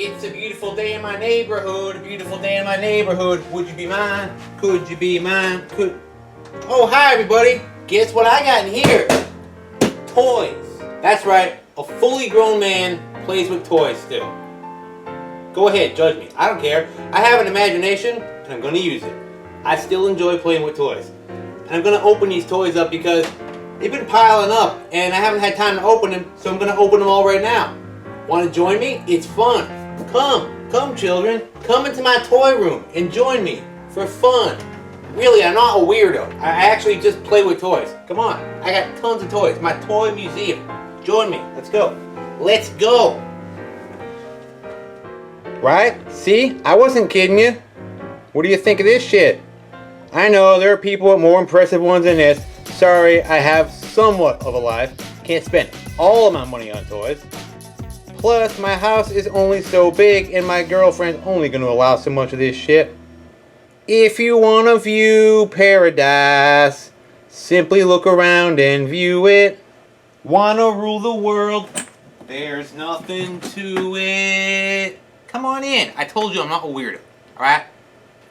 It's a beautiful day in my neighborhood, a beautiful day in my neighborhood. Would you be mine? Could you be mine? Could... Oh, hi everybody. Guess what I got in here? Toys. That's right, a fully grown man plays with toys still. Go ahead, judge me. I don't care. I have an imagination, and I'm going to use it. I still enjoy playing with toys. And I'm going to open these toys up because they've been piling up, and I haven't had time to open them, so I'm going to open them all right now. Want to join me? It's fun. Come children. Come into my toy room and join me for fun. Really, I'm not a weirdo. I actually just play with toys. Come on. I got tons of toys. My toy museum. Join me. Let's go. Let's go. Right? See? I wasn't kidding you. What do you think of this shit? I know there are people with more impressive ones than this. Sorry, I have somewhat of a life. Can't spend all of my money on toys. Plus, my house is only so big and my girlfriend's only going to allow so much of this shit. If you want to view paradise, simply look around and view it. Wanna rule the world? There's nothing to it. Come on in. I told you I'm not a weirdo. Alright?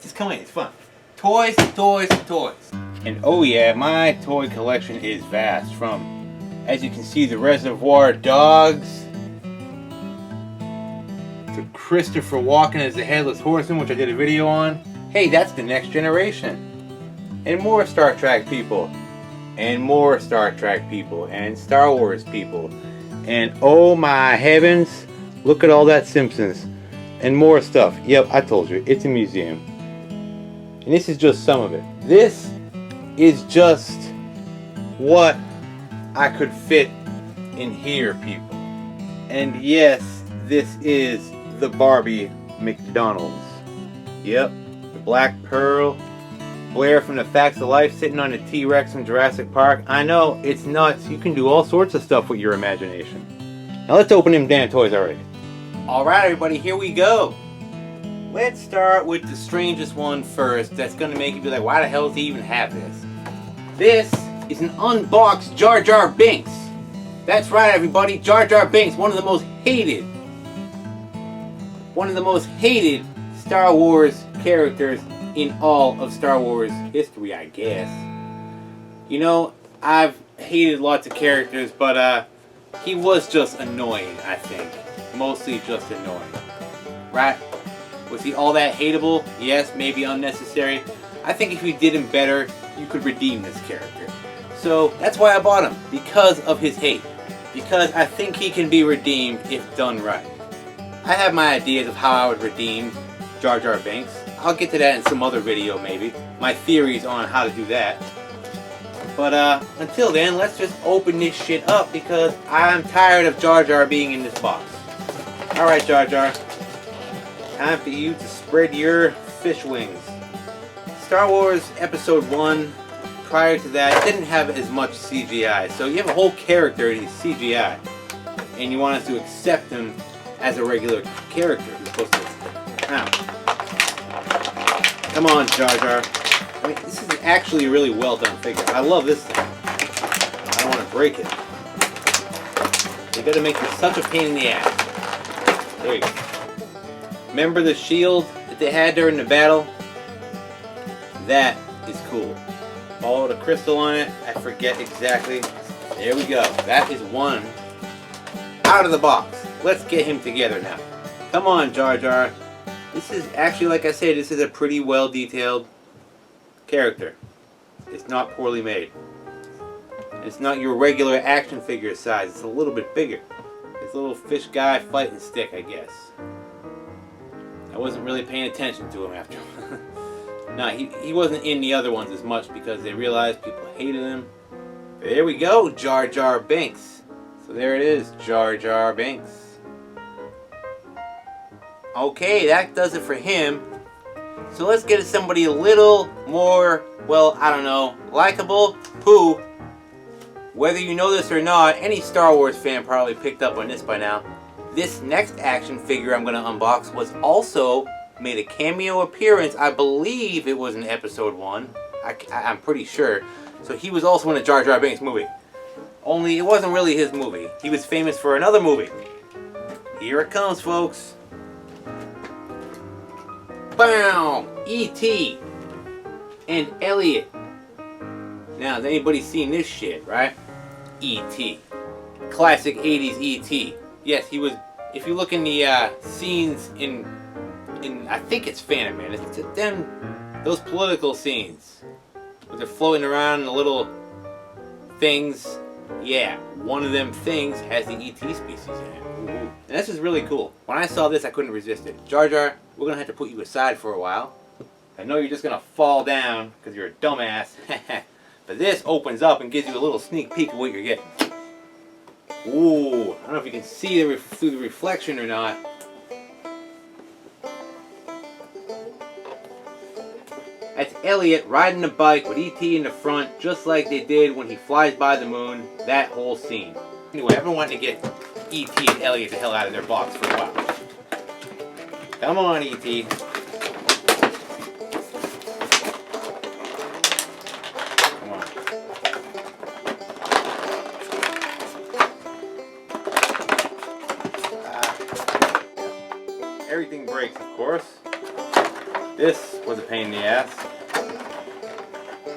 Just come in. It's fun. Toys, toys, toys. And oh yeah, my toy collection is vast. From, as you can see, the Reservoir Dogs to Christopher Walken as the Headless Horseman, which I did a video on. Hey, that's the next generation. And more Star Trek people. And more Star Trek people. And Star Wars people. And oh my heavens, look at all that Simpsons. And more stuff. Yep, I told you, it's a museum. And this is just some of it. This is just what I could fit in here, people. And yes, this is the Barbie McDonald's. Yep, the Black Pearl. Blair from the Facts of Life sitting on a T-Rex from Jurassic Park. I know, it's nuts. You can do all sorts of stuff with your imagination. Now let's open them damn toys already. Alright everybody, here we go. Let's start with the strangest one first. That's going to make you be like, why the hell does he even have this? This is an unboxed Jar Jar Binks. That's right everybody, Jar Jar Binks, one of the most hated Star Wars characters in all of Star Wars history, I guess. You know, I've hated lots of characters, but he was just annoying, I think. Mostly just annoying. Right? Was he all that hateable? Yes, maybe unnecessary. I think if you did him better, you could redeem this character. So that's why I bought him, because of his hate. Because I think he can be redeemed if done right. I have my ideas of how I would redeem Jar Jar Binks. I'll get to that in some other video maybe. My theories on how to do that. But until then, let's just open this shit up because I'm tired of Jar Jar being in this box. Alright Jar Jar. Time for you to spread your fish wings. Star Wars Episode 1, prior to that, didn't have as much CGI. So you have a whole character in CGI. And you want us to accept him as a regular character who's supposed to... Now, come on, Jar Jar. I mean, this is actually a really well done figure. I love this thing. I don't want to break it. They gotta make this such a pain in the ass. There you go. Remember the shield that they had during the battle? That is cool. Follow the crystal on it. I forget exactly. There we go. That is one out of the box. Let's get him together now. Come on, Jar Jar. This is actually, like I said, this is a pretty well detailed character. It's not poorly made. It's not your regular action figure size. It's a little bit bigger. It's a little fish guy fighting stick, I guess. I wasn't really paying attention to him after. No, he wasn't in the other ones as much because they realized people hated him. There we go, Jar Jar Binks. So there it is, Jar Jar Binks. Okay, that does it for him. So let's get somebody a little more, well, I don't know, likable, who, whether you know this or not, any Star Wars fan probably picked up on this by now. This next action figure I'm going to unbox was also made a cameo appearance. I believe it was in Episode 1. I'm pretty sure. So he was also in a Jar Jar Binks movie. Only it wasn't really his movie. He was famous for another movie. Here it comes, folks. Bow! E.T. and Elliot. Now, has anybody seen this shit, right? E.T. Classic 80s E.T. Yes, he was. If you look in the scenes in I think it's Phantom Man. It's them, those political scenes where they're floating around in the little things. Yeah, one of them things has the E.T. species in it. Ooh. And this is really cool. When I saw this, I couldn't resist it. Jar Jar, we're gonna have to put you aside for a while. I know you're just gonna fall down because you're a dumbass. But this opens up and gives you a little sneak peek of what you're getting. Ooh, I don't know if you can see through the reflection or not. That's Elliot riding a bike with E.T. in the front, just like they did when he flies by the moon. That whole scene. Anyway, I've been wanting to get E.T. and Elliot the hell out of their box for a while. Come on, E.T. Come on. Everything breaks, of course. This was a pain in the ass.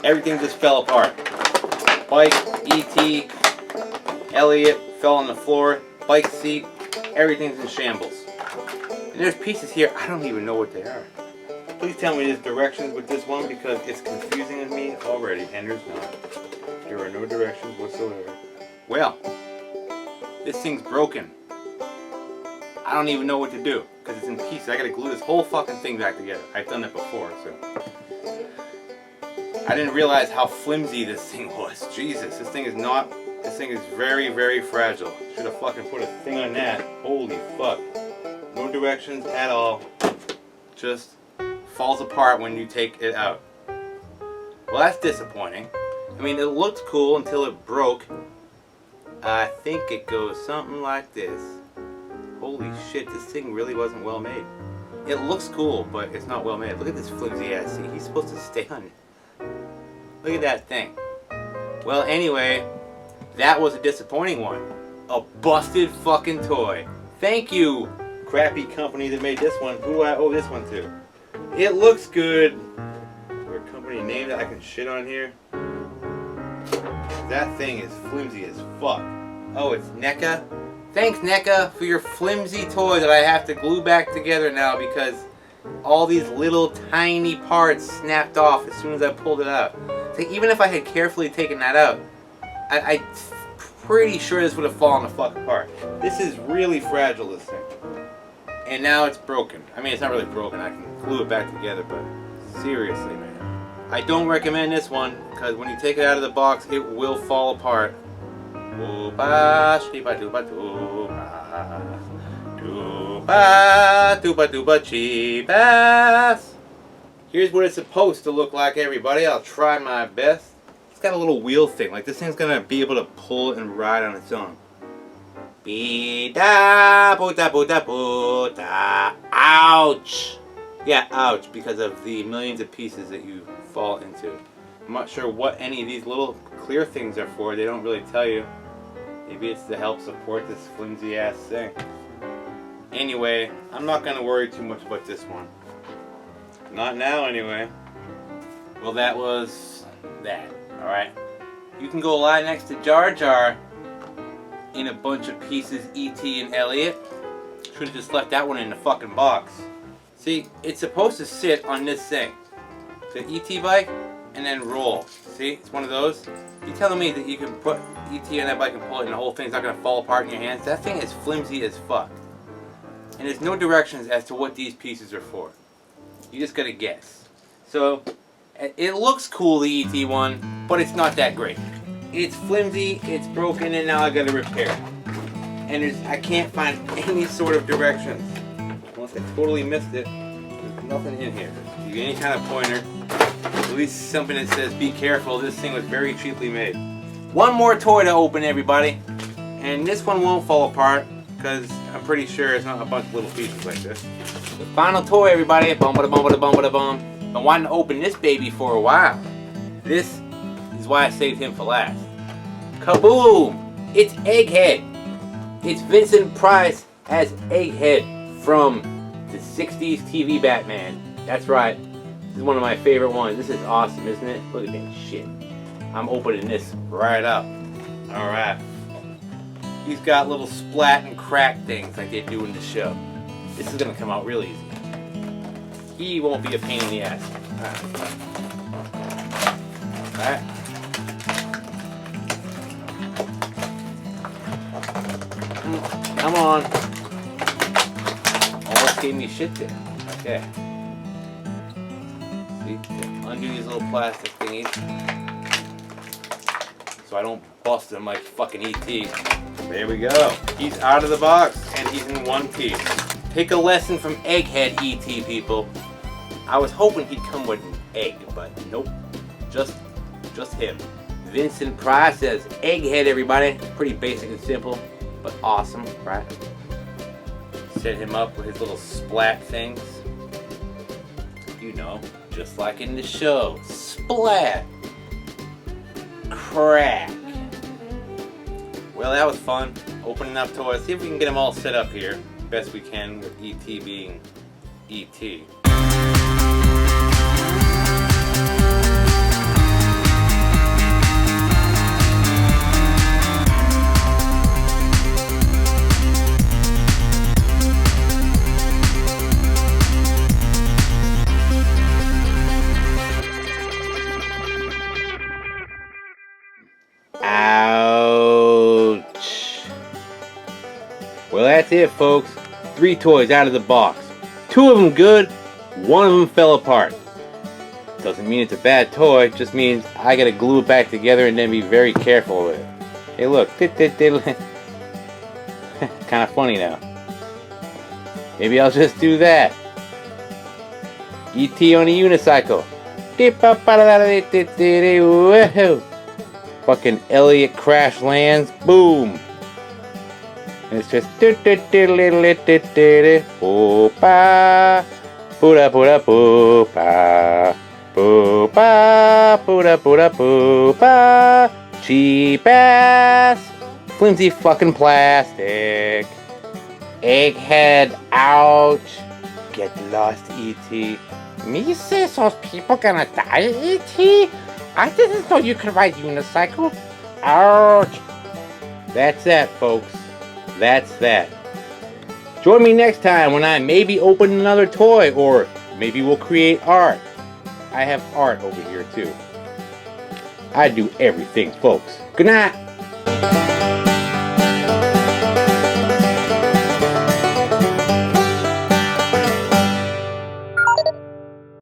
Everything just fell apart. Bike, E.T., Elliot fell on the floor, bike seat, everything's in shambles. And there's pieces here, I don't even know what they are. Please tell me there's directions with this one because it's confusing to me already, and there's not. There are no directions whatsoever. Well, this thing's broken. I don't even know what to do because it's in pieces. I gotta glue this whole fucking thing back together. I've done that before, so. I didn't realize how flimsy this thing was. Jesus, this thing is very, very fragile. Should have fucking put a thing on that. Holy fuck. No directions at all. Just falls apart when you take it out. Well, that's disappointing. I mean, it looked cool until it broke. I think it goes something like this. Holy shit, this thing really wasn't well made. It looks cool, but it's not well made. Look at this flimsy ass seat. He's supposed to stay on it. Look at that thing. Well, anyway, that was a disappointing one. A busted fucking toy. Thank you, crappy company that made this one. Who do I owe this one to? It looks good. Is there a company name that I can shit on here? That thing is flimsy as fuck. Oh, it's NECA? Thanks, NECA, for your flimsy toy that I have to glue back together now because all these little tiny parts snapped off as soon as I pulled it out. So even if I had carefully taken that out, I'm pretty sure this would have fallen the fuck apart. This is really fragile, this thing. And now it's broken. I mean, it's not really broken. I can glue it back together, but seriously, man. I don't recommend this one because when you take it out of the box, it will fall apart. Dooba, shtiba, dooba, dooba. Dooba, dooba, dooba, cheebas. Here's what it's supposed to look like, everybody. I'll try my best. It's got a little wheel thing. Like, this thing's gonna be able to pull and ride on its own. Be-da, bo-da, bo-da, bo-da. Ouch! Yeah, ouch, because of the millions of pieces that you fall into. I'm not sure what any of these little clear things are for. They don't really tell you. Maybe it's to help support this flimsy ass thing. Anyway, I'm not going to worry too much about this one. Not now, anyway. Well, that was that. Alright? You can go lie next to Jar Jar in a bunch of pieces, E.T. and Elliot. Should have just left that one in the fucking box. See, it's supposed to sit on this thing. The E.T. bike, and then roll. See, it's one of those. You telling me that you can put E.T. on that bike and pull it and the whole thing's not going to fall apart in your hands? That thing is flimsy as fuck. And there's no directions as to what these pieces are for. You just gotta guess. So, it looks cool, the E.T. one, but it's not that great. It's flimsy, it's broken, and now I gotta repair it. And I can't find any sort of directions. Unless I totally missed it, there's nothing in here. If you get any kind of pointer, at least something that says be careful, this thing was very cheaply made. One more toy to open, everybody. And this one won't fall apart, because I'm pretty sure it's not a bunch of little pieces like this. The final toy, everybody. Bum-ba-da-bum-ba-da-bum-ba-da-bum. Been wanting to open this baby for a while. This is why I saved him for last. Kaboom! It's Egghead. It's Vincent Price as Egghead from the 60s TV Batman. That's right. This is one of my favorite ones. This is awesome, isn't it? Look at that shit. I'm opening this right up. Alright. He's got little splat and crack things like they do in the show. This is going to come out real easy. He won't be a pain in the ass. Alright. Come on. Almost gave me shit there. Okay. See? Undo these little plastic thingies so I don't bust them like fucking E.T. There we go. He's out of the box and he's in one piece. Take a lesson from Egghead, E.T. people. I was hoping he'd come with an egg, but nope. Just him. Vincent Price says Egghead, everybody. Pretty basic and simple, but awesome, right? Set him up with his little splat things. You know, just like in the show. Splat. Crack. Well, that was fun. Opening up toys. See if we can get them all set up here. Best we can with E.T. being E.T. Ouch. Well, that's it, folks. 3 toys out of the box. 2 of them good, 1 of them fell apart. Doesn't mean it's a bad toy, just means I gotta glue it back together and then be very careful with it. Hey, look. Kind of funny now. Maybe I'll just do that. E.T. on a unicycle. Fucking Elliot crash lands. Boom. And it's just poopa, pooda pooda poopa, poopa, pooda pooda poopa. Cheap ass, flimsy fucking plastic. Egghead, ouch. Get lost, E.T. Me say those people gonna die, E.T.? I didn't know you could ride unicycle. Ouch. That's that, folks. That's that. Join me next time when I maybe open another toy, or maybe we'll create art. I have art over here too. I do everything, folks. Good night.